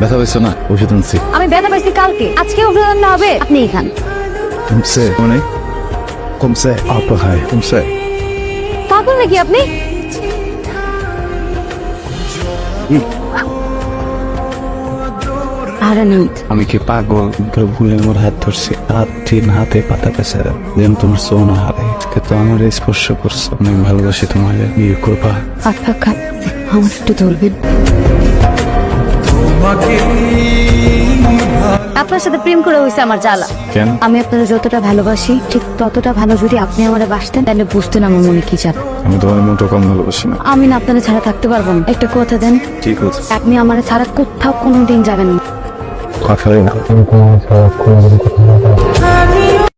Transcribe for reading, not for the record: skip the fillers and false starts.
ব্যথা পাইছো না? ওষুধ আনছি। আমি ব্যথা পাইছি কালকে, আজকে ওষুধ আনলে হবে? আপনি খান। কমছে অনেক? কমছে? অল্প খাই। কমছে? পাগল নাকি আপনি? আমি কি পাগল? ভুলে মোর হাত ধরছে, হাত ঠিক হাতে পাতা পেছে যেন তোমার সোনা হারে। আজকে তো আমার স্পর্শ করছো, অনেক ভালোবাসি তোমার। বিয়ে করবা? আমার একটু ধরবেন। আপনার সাথে প্রেম করে হয়েছে আমার জ্বালা। কেন? আমি আপনাদের যতটা ভালোবাসি ঠিক ততটা ভালো যদি আপনি আমার বাসতেন তাহলে বুঝতেন আমার মনে কি চান। আমি তোমার মতো কম ভালোবাসি না। আমি না আপনারা ছাড়া থাকতে পারবো না। একটা কথা দেন, ঠিক আছে আপনি আমার ছাড়া কোথাও কোনোদিন যাবেন না। কথা না। আমি তোমার ছাড়া কোনোদিন কোথাও যাবো না।